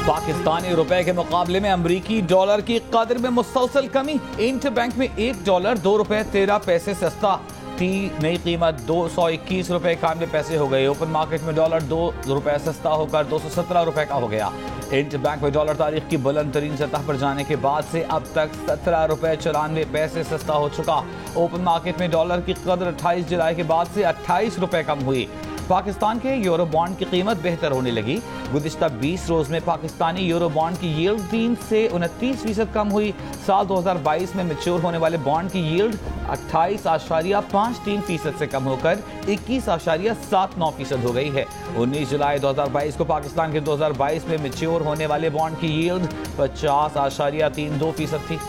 पाकिस्तानी रुपए के मुकाबले में अमरीकी डॉलर की कदर में मुसलसल कमी। इंटरबैंक में $1 $2.13 सस्ता। नई कीमत $221.91 हो गई। ओपन मार्केट में डॉलर $2 सस्ता होकर $217 का हो गया। इंटरबैंक में डॉलर तारीख की बुलंद तरीन सतह पर जाने के बाद से अब तक $17.94 सस्ता हो चुका। ओपन मार्केट में डॉलर की कदर 28 जुलाई के बाद से $28 कम हुई। पाकिस्तान के यूरो बॉन्ड की कीमत बेहतर होने लगी। गुज़िश्ता 20 रोज में पाकिस्तानी यूरो बॉन्ड की यील्ड 3 से 29% कम हुई। साल 2022 में मैच्योर होने वाले बॉन्ड की यील्ड 28.53% से कम होकर 21.79% हो गई है। 19 जुलाई 2022 को पाकिस्तान के 2022 में मैच्योर होने वाले बॉन्ड की यील्ड 50.32% थी।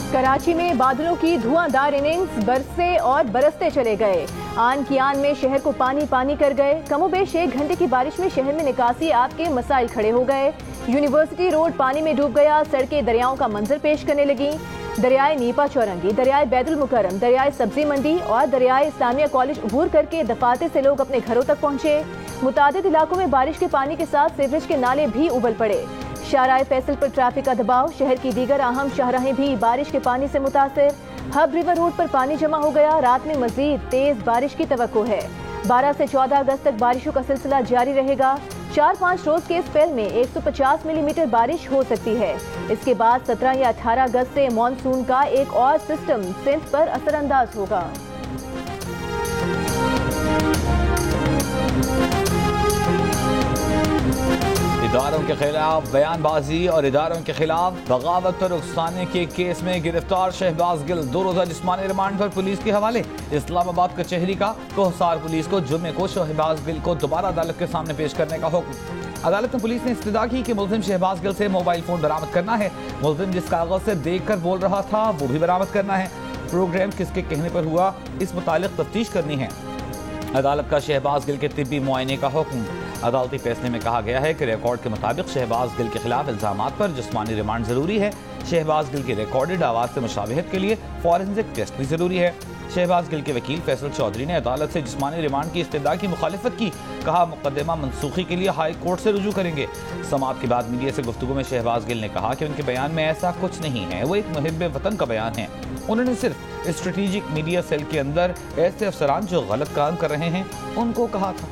कराची में बादलों की धुआंधार इनिंग्स बरसे और बरसते चले गए। आन की आन में शहर को पानी पानी कर गए। कमोबेश 1 घंटे की बारिश में शहर में निकासी आपके मसाइल खड़े हो गए। यूनिवर्सिटी रोड पानी में डूब गया। सड़कें दरियाओं का मंजर पेश करने लगी। दरियाए नीपा चौरंगी, दरियाए बैतुल मुकर्रम, दरियाए सब्जी मंडी और दरियाए इस्लामिया कॉलेज अबूर करके दफातर से लोग अपने घरों तक पहुंचे। मुतादिद इलाकों में बारिश के पानी के साथ सीवरेज के नाले भी उबल पड़े। शाहराए फैसल पर ट्रैफिक का दबाव। शहर की दीगर अहम शाहराहें भी बारिश के पानी से मुतासिर। हब रिवर रोड पर पानी जमा हो गया। रात में मजीद तेज बारिश की तवक्को है। 12 से 14 अगस्त तक बारिशों का सिलसिला जारी रहेगा। 4-5 रोज के स्पेल में 150 मिलीमीटर बारिश हो सकती है। इसके बाद 17 या 18 अगस्त से मानसून का एक और सिस्टम सिंध पर असरअंदाज होगा। इदारों के खिलाफ बयानबाजी और इदारों के खिलाफ बगावत और उकसाने के केस में गिरफ्तार शहबाज गिल 2 रोजा जिस्मानी रिमांड पर पुलिस के हवाले। इस्लामाबाद कचहरी का कोहसार पुलिस को जुम्मे को शहबाज गिल को दोबारा अदालत के सामने पेश करने का हुक्म। अदालत में पुलिस ने इस्तदा की कि मुलजिम शहबाज गिल से मोबाइल फोन बरामद करना है। मुलजिम जिस कागज से देख कर बोल रहा था वो भी बरामद करना है। प्रोग्राम किसके कहने पर हुआ इस मुतालिक तफ्तीश करनी है। अदालत का शहबाज गिल के तिब्बी मुआयने का हुक्म। अदालती फैसले में कहा गया है कि रिकॉर्ड के मुताबिक शहबाज गिल के खिलाफ इल्जामात पर जिस्मानी रिमांड जरूरी है। शहबाज गिल की रिकॉर्डेड आवाज से मुशाबहत के लिए फॉरेंसिक टेस्ट भी जरूरी है। शहबाज गिल के वकील फैसल चौधरी ने अदालत से जिस्मानी रिमांड की इस्तदा की मुखालिफत की। कहा मुकदमा मनसूखी के लिए हाई कोर्ट से रुजू करेंगे। समाअत के बाद मीडिया से गुफ्तगू में शहबाज गिल ने कहा कि उनके बयान में ऐसा कुछ नहीं है, वो एक मुहिब्बे वतन का बयान है। उन्होंने सिर्फ स्ट्रेटेजिक मीडिया सेल के अंदर ऐसे अफसरान जो गलत काम कर रहे हैं उनको कहा था।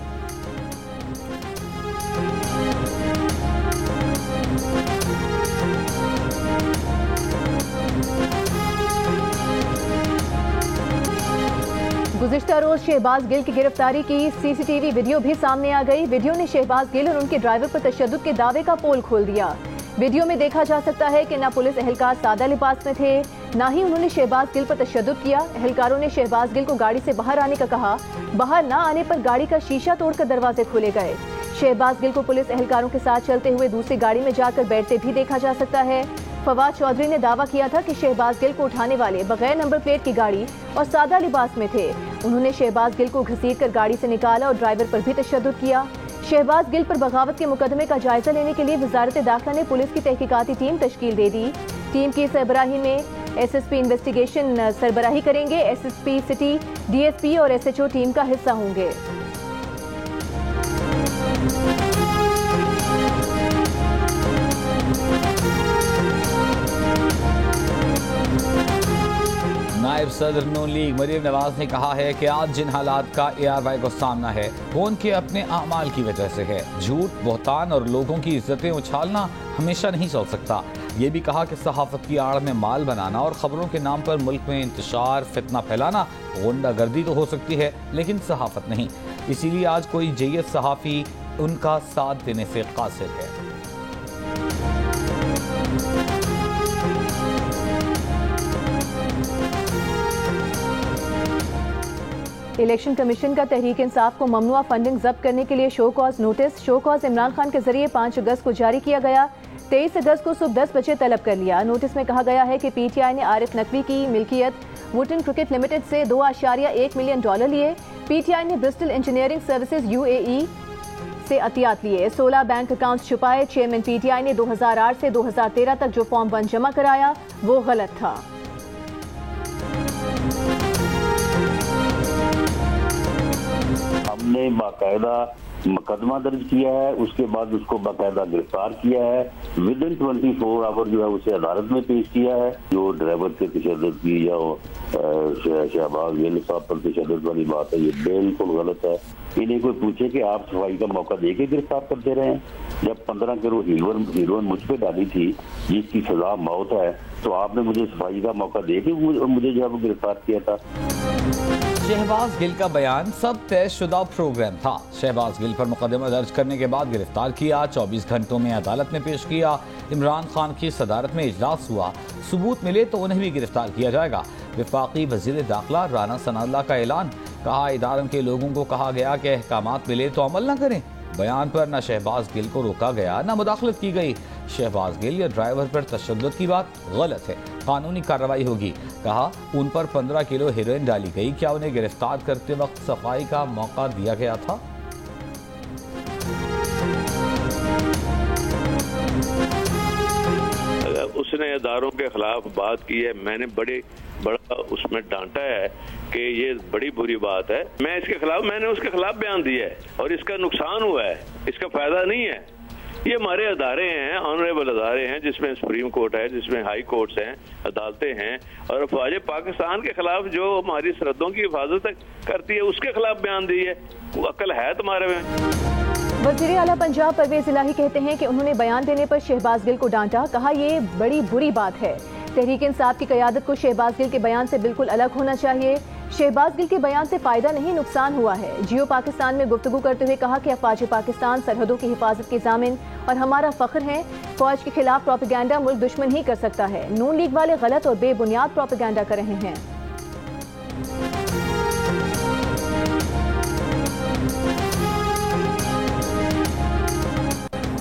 गुज़िश्ता रोज शहबाज गिल की गिरफ्तारी की सीसीटीवी वीडियो भी सामने आ गई। वीडियो ने शहबाज गिल और उनके ड्राइवर पर तशद्दुद के दावे का पोल खोल दिया। वीडियो में देखा जा सकता है कि न पुलिस एहलकार सादा लिबास में थे, न ही उन्होंने शहबाज गिल पर तशद्दुद किया। एहलकारों ने शहबाज गिल को गाड़ी से बाहर आने का कहा। बाहर न आने पर गाड़ी का शीशा तोड़कर दरवाजे खोले गए। शहबाज गिल को पुलिस एहलकारों के साथ चलते हुए दूसरी गाड़ी में जाकर बैठते भी देखा जा सकता है। फवाद चौधरी ने दावा किया था कि शहबाज गिल को उठाने वाले बगैर नंबर प्लेट की गाड़ी और सादा लिबास में थे। उन्होंने शहबाज गिल को घसीटकर गाड़ी से निकाला और ड्राइवर पर भी तशद्दुद किया। शहबाज गिल पर बगावत के मुकदमे का जायजा लेने के लिए वजारत दाखिला ने पुलिस की तहकीकाती टीम तश्कील दे दी। टीम की सरबराही में एसएसपी इन्वेस्टिगेशन सरबराही करेंगे। एसएसपी सिटी, डीएसपी और एसएचओ टीम का हिस्सा होंगे। नायब सदर नून लीग मरीम नवाज ने कहा है कि आज जिन हालात का ARY को सामना है वो उनके अपने अमाल की वजह से है। झूठ, बहतान और लोगों की इज्जतें उछालना हमेशा नहीं चल सकता। ये भी कहा कि सहाफत की आड़ में माल बनाना और खबरों के नाम पर मुल्क में इंतशार, फितना फैलाना गुंडागर्दी तो हो सकती है लेकिन सहाफत नहीं। इसीलिए आज कोई जय्यद सहाफ़ी उनका साथ देने से कासिर है। इलेक्शन कमीशन का तहरीक इंसाफ को ममनुआ फंडिंग जब्त करने के लिए show cause notice show cause Imran Khan के जरिए 5 अगस्त को जारी किया गया। 23 अगस्त को सुबह 10 बजे तलब कर लिया। नोटिस में कहा गया है कि PTI ने आरिफ नकवी की मिल्कियत वुटन क्रिकेट लिमिटेड से $2.1 मिलियन लिए। पीटीआई ने ब्रिस्टल इंजीनियरिंग सर्विसेज UAE से अतियात लिए। 16 बैंक अकाउंट्स छुपाए। चेयरमैन पीटीआई ने 2008 से 2013 तक जो फॉर्म 1 जमा कराया वो गलत था। हमने बाकायदा मुकदमा दर्ज किया है, उसके बाद उसको बाकायदा गिरफ्तार किया है। विदिन 24 आवर जो है उसे अदालत में पेश किया है। जो ड्राइवर के तशद्दुद की या शहबाज गिल साहब पर तशद्दुद वाली बात है, ये बिल्कुल गलत है। इन्हें कोई पूछे कि आप सफाई का मौका देके गिरफ्तार करते रहे। जब 15 करोड़ हीरोइन मुझ पे डाली थी जिसकी सजा मौत है, तो आपने मुझे सफाई का मौका देके मुझे जो है गिरफ्तार किया था। शहबाज गिल का बयान सब तयशुदा प्रोग्राम था। शहबाज गिल पर मुकदमा दर्ज करने के बाद गिरफ्तार किया। 24 घंटों में अदालत में पेश किया। इमरान खान की सदारत में इजलास हुआ। सबूत मिले तो उन्हें भी गिरफ्तार किया जाएगा। वफाकी वजीर दाखिला राना सनाउल्लाह का ऐलान। कहा, इदारों के लोगों को कहा गया कि अहकामात मिले तो अमल न करें। बयान पर न शहबाज गिल को रोका गया न मुदाखलत की गई। शहबाज गिल या ड्राइवर पर तशद्दुद की बात गलत है, कानूनी कार्रवाई होगी। कहा, उन पर 15 किलो हेरोइन डाली गई। क्या उन्हें गिरफ्तार करते वक्त सफाई का मौका दिया गया था? उसने इदारों के खिलाफ बात की है। मैंने बड़ा उसमें डांटा है कि ये बड़ी बुरी बात है। मैंने उसके खिलाफ बयान दिया है और इसका नुकसान हुआ है, इसका फायदा नहीं है। ये हमारे अदारे हैं, ऑनरेबल अदारे हैं, जिसमें सुप्रीम कोर्ट है, जिसमें हाई कोर्ट्स हैं, अदालतें हैं। और फौज पाकिस्तान के खिलाफ जो हमारी सरहदों की हिफाजत करती है उसके खिलाफ बयान दी है। वो अक्ल है तुम्हारे में? वज़ीर आला पंजाब परवेज इलाही कहते हैं कि उन्होंने बयान देने पर शहबाज गिल को डांटा। कहा, ये बड़ी बुरी बात है। तहरीक इंसाफ की क़यादत को शहबाज गिल के बयान से बिल्कुल अलग होना चाहिए। शहबाज गिल के बयान से फायदा नहीं, नुकसान हुआ है। जियो पाकिस्तान में गुफ्तगू करते हुए कहा कि अफवाज पाकिस्तान सरहदों की हिफाजत के ज़ामिन और हमारा फख्र है। फौज के खिलाफ प्रोपेगेंडा मुल्क दुश्मन ही कर सकता है। नून लीग वाले गलत और बेबुनियाद प्रोपेगेंडा कर रहे हैं।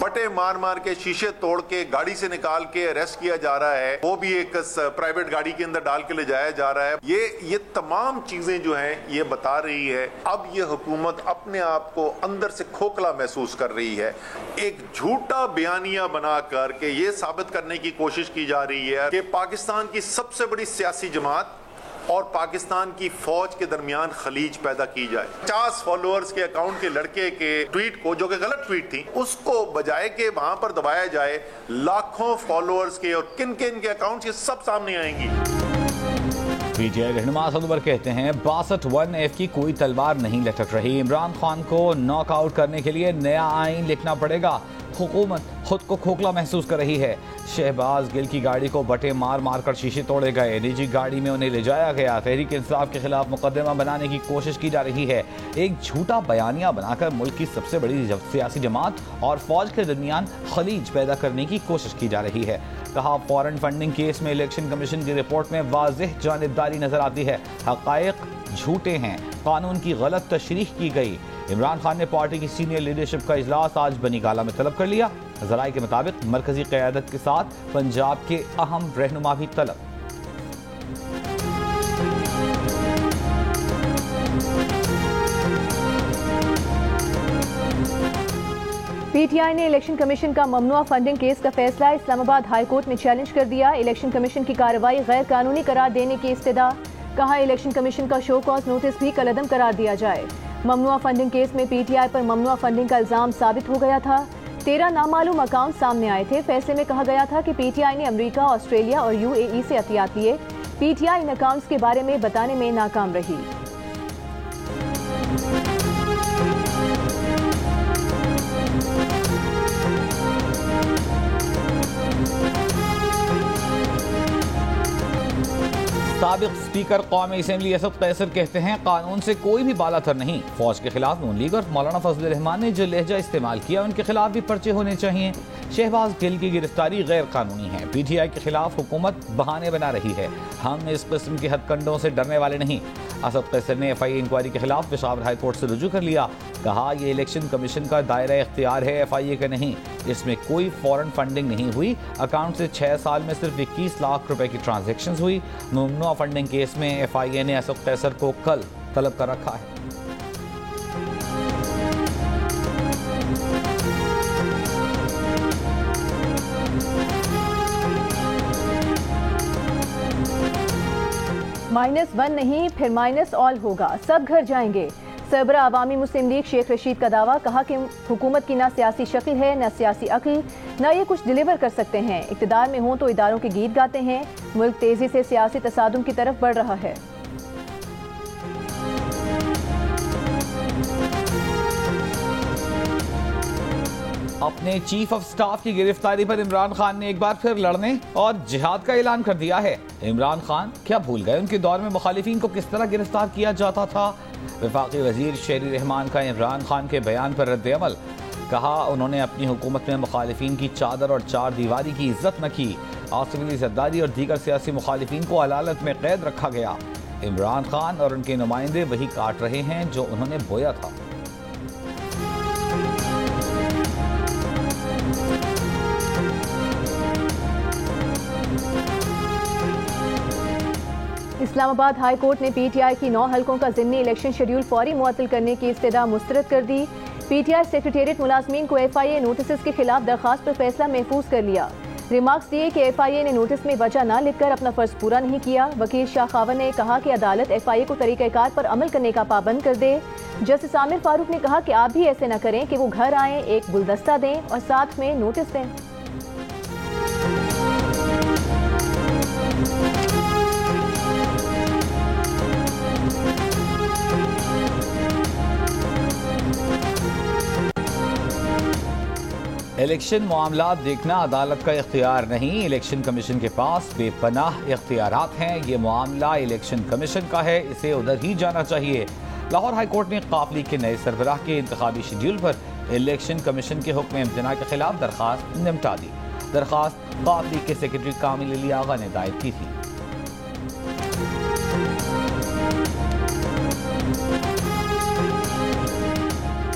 बटे मार मार के शीशे तोड़ के गाड़ी से निकाल के अरेस्ट किया जा रहा है, वो भी एक प्राइवेट गाड़ी के अंदर डाल के ले जाया जा रहा है। ये तमाम चीजें जो हैं ये बता रही है अब ये हुकूमत अपने आप को अंदर से खोखला महसूस कर रही है। एक झूठा बयानिया बना कर के ये साबित करने की कोशिश की जा रही है कि पाकिस्तान की सबसे बड़ी सियासी जमात और पाकिस्तान की फौज के दरमियान खलीज पैदा की जाए। 50 फॉलोअर्स के अकाउंट के लड़के के ट्वीट को, जो कि गलत ट्वीट थी, उसको बजाय के वहां पर दबाया जाए, लाखों फॉलोअर्स के और किन किन के अकाउंट ये सब सामने आएंगी। पीटीआई रहनुमा सदवर कहते हैं 62(1)(f) की कोई तलवार नहीं लटक रही। इमरान खान को नॉकआउट करने के लिए नया आइन लिखना पड़ेगा। हुकूमत खुद को खोखला महसूस कर रही है। शहबाज गिल की गाड़ी को बटे मार मार कर शीशे तोड़े गए। निजी गाड़ी में उन्हें ले जाया गया। तहरीक इंसाफ के खिलाफ मुकदमा बनाने की कोशिश की जा रही है। एक झूठा बयानिया बनाकर मुल्क की सबसे बड़ी सियासी जमात और फौज के दरमियान खलीज पैदा करने की कोशिश की जा रही है। कहा, फॉरेन फंडिंग केस में इलेक्शन कमीशन की रिपोर्ट में वाज़ेह जानिबदारी नजर आती है। हक़ाइक़ झूठे हैं। कानून की गलत तशरीह की गई। इमरान खान ने पार्टी की सीनियर लीडरशिप का इजलास आज बनीगाला में तलब कर लिया। ज़राए के मुताबिक मरकजी क़यादत के साथ पंजाब के अहम रहनुमा भी तलब। पीटीआई ने इलेक्शन कमीशन का ममनुआ फंडिंग केस का फैसला इस्लामाबाद हाई कोर्ट में चैलेंज कर दिया। इलेक्शन कमीशन की कार्रवाई गैर कानूनी करार देने की इस्तदा। कहा, इलेक्शन कमीशन का शो कॉज नोटिस भी कलअदम करार दिया जाए। ममनुआ फंडिंग केस में पीटीआई पर ममनुआ फंडिंग का इल्जाम साबित हो गया था। 13 नामालूम अकाउंट सामने आए थे। फैसले में कहा गया था कि पीटीआई ने अमेरिका, ऑस्ट्रेलिया और UAE से एहतियात लिए। पीटीआई इन अकाउंट्स के बारे में बताने में नाकाम रही। साबिक स्पीकर कौमी असेंबली असद कैसर कहते हैं, कानून से कोई भी बालातर नहीं। फौज के खिलाफ नून लीग और मौलाना फजल रहमान ने जो लहजा इस्तेमाल किया उनके खिलाफ भी पर्चे होने चाहिए। शहबाज गिल की गिरफ्तारी गैर कानूनी है। पीटीआई के खिलाफ हुकूमत बहाने बना रही है। हम इस किस्म के हथकंडों से डरने वाले नहीं। असद कैसर ने FIA इंक्वायरी के खिलाफ पेशावर हाई कोर्ट से रुजू कर लिया। कहा यह इलेक्शन कमीशन का दायरा इख्तियार है, FIA का नहीं। इसमें कोई फॉरेन फंडिंग नहीं हुई। अकाउंट से 6 साल में सिर्फ 21 लाख रुपए की ट्रांजैक्शंस हुई। ममनुआ फंडिंग केस में FIA ने असद कैसर को कल तलब कर रखा है। -1 नहीं फिर -ऑल होगा, सब घर जाएंगे। सरबरा अवामी मुस्लिम लीग शेख रशीद का दावा। कहा कि हुकूमत की ना सियासी शक्ल है, ना सियासी अक्ल, ना ये कुछ डिलीवर कर सकते हैं। इक़्तिदार में हों तो इदारों के गीत गाते हैं। मुल्क तेजी से सियासी तसादुम की तरफ बढ़ रहा है। अपने चीफ ऑफ स्टाफ की गिरफ्तारी पर इमरान खान ने एक बार फिर लड़ने और जिहाद का ऐलान कर दिया है। इमरान खान क्या भूल गए उनके दौर में मुखालिफिन को किस तरह गिरफ्तार किया जाता था? वफाकी वजीर शेरी रहमान का इमरान खान के बयान पर रद्द अमल। कहा उन्होंने अपनी हुकूमत में मुखालिफिन की चादर और चार दीवारी की इज्जत न की। आसिफ अली जरदारी और दीगर सियासी मुखालिफिन को अदालत में कैद रखा गया। इमरान खान और उनके नुमाइंदे वही काट रहे हैं जो उन्होंने बोया था। इस्लामाबाद हाई कोर्ट ने PTI की 9 हलकों का ज़िमनी इलेक्शन शेड्यूल फौरी मुअत्तल करने की इस्तदा मुस्तरद कर दी। PTI सेक्रेटेरिएट मुलाजमीन को FIA नोटिस के खिलाफ दरखास्त पर फैसला महफूज कर लिया। रिमार्क्स दिए कि FIA ने नोटिस में वजह न लिखकर अपना फर्ज पूरा नहीं किया। वकील शाह खावर ने कहा कि अदालत FIA को तरीक़ाकार पर अमल करने का पाबंद कर दे। जस्टिस आमिर फारूक ने कहा कि आप भी ऐसे न करें कि वो घर आएँ, एक गुलदस्ता दें और साथ में नोटिस दें। इलेक्शन मामला देखना अदालत का इख्तियार नहीं, इलेक्शन कमीशन के पास बेपनाह इख्तियारात हैं। ये मामला इलेक्शन कमीशन का है, इसे उधर ही जाना चाहिए। लाहौर हाई कोर्ट ने काफ लीग के नए सरबराह के इंतखाबी शेड्यूल पर इलेक्शन कमीशन के हुक्म इम्तना के खिलाफ दरखास्त निपटा दी। दरखास्त काफ लीग के सेक्रेटरी कामिल अली आगा ने दायर की थी।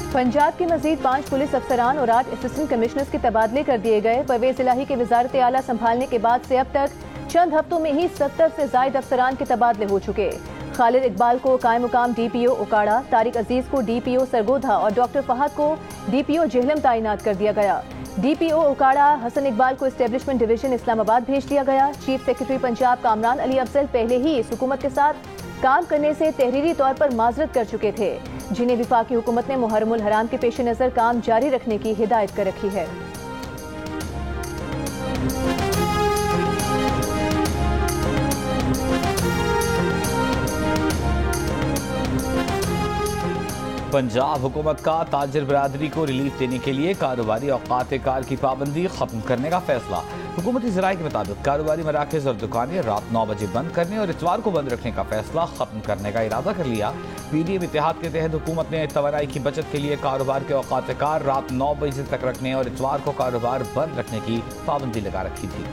पंजाब के मजीद 5 पुलिस अफसरान और 8 असिस्टेंट कमिश्नर्स के तबादले कर दिए गए। परवेज इलाही के वजारत आला संभालने के बाद से अब तक चंद हफ्तों में ही 70 से ज्यादा अफसरान के तबादले हो चुके। खालिद इकबाल को कायम मुकाम DPO उकाड़ा, तारिक अजीज को DPO सरगोधा और डॉक्टर फहद को DPO जेहलम तैनात कर दिया गया। DPO उकाड़ा हसन इकबाल को एस्टेब्लिशमेंट डिवीजन इस्लामाबाद भेज दिया गया। चीफ सेक्रेटरी पंजाब कामरान अली अफजल पहले ही इस हुकूमत के साथ काम करने से तहरीरी तौर पर माजरत कर चुके थे, जिन्हें वफाकी हुकूमत ने मुहर्रमुल हराम के पेश नज़र काम जारी रखने की हिदायत कर रखी है। पंजाब हुकूमत का ताजिर बरादरी को रिलीफ देने के लिए कारोबारी औकात कार की पाबंदी खत्म करने का फैसला। हुकूमती ज़राए के मुताबिक कारोबारी मराकज़ और दुकानें रात 9 बजे बंद करने और इतवार को बंद रखने का फैसला खत्म करने का इरादा कर लिया। PDM इत्तेहाद के तहत हुकूमत ने तवानाई की बचत के लिए कारोबार के औकात कार रात 9 बजे तक रखने और इतवार को कारोबार बंद रखने की पाबंदी लगा रखी थी।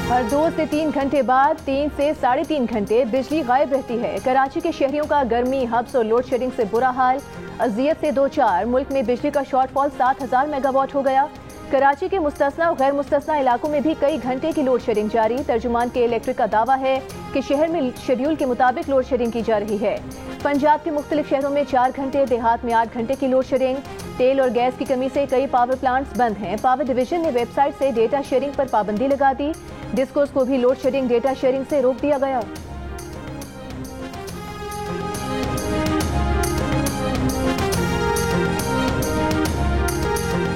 हर 2 से 3 घंटे बाद 3 से 3.5 घंटे बिजली गायब रहती है। कराची के शहरियों का गर्मी, हब्स और लोड शेडिंग से बुरा हाल। अजियत से 2-4 मुल्क में बिजली का शॉर्टफॉल 7000 मेगावाट हो गया। कराची के मुस्तस्ना और गैर मुस्तस्ना इलाकों में भी कई घंटे की लोड शेडिंग जारी। तर्जुमान के इलेक्ट्रिक का दावा है कि शहर में शेड्यूल के मुताबिक लोड शेडिंग की जा रही है। पंजाब के मुख्तलिफ शहरों में 4 घंटे, देहात में 8 घंटे की लोड शेडिंग। तेल और गैस की कमी से कई पावर प्लांट्स बंद हैं। पावर डिवीजन ने वेबसाइट से डेटा शेयरिंग पर पाबंदी लगा दी। डिस्कोस को भी लोड शेडिंग डेटा शेयरिंग से रोक दिया गया।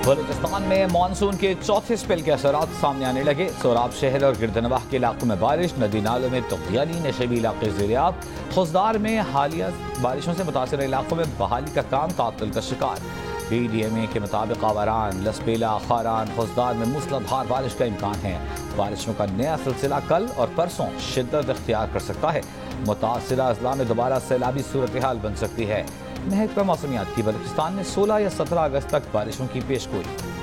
बलूचिस्तान में मानसून के चौथे स्पेल के असरात सामने आने लगे। सोराब शहर और गिरदनवाह के इलाकों में बारिश, नदी नालों में तुग़यानी, नशेबी इलाके ज़ेरियाब। खुजदार में हालिया बारिशों से मुतासर इलाकों में बहाली का काम तातुल का शिकार। PDMA के मुताबिक आवारान, लसपेला, खारान, खुजदार में मूसलाधार बारिश का इम्कान है। बारिशों का नया सिलसिला कल और परसों शिद्दत इख्तियार कर सकता है। मुतासरा अजला में दोबारा सैलाबी सूरत हाल बन सकती है। महकमा मौसमियात की बलूचिस्तान में 16 या 17 अगस्त तक बारिशों की पेशगोई।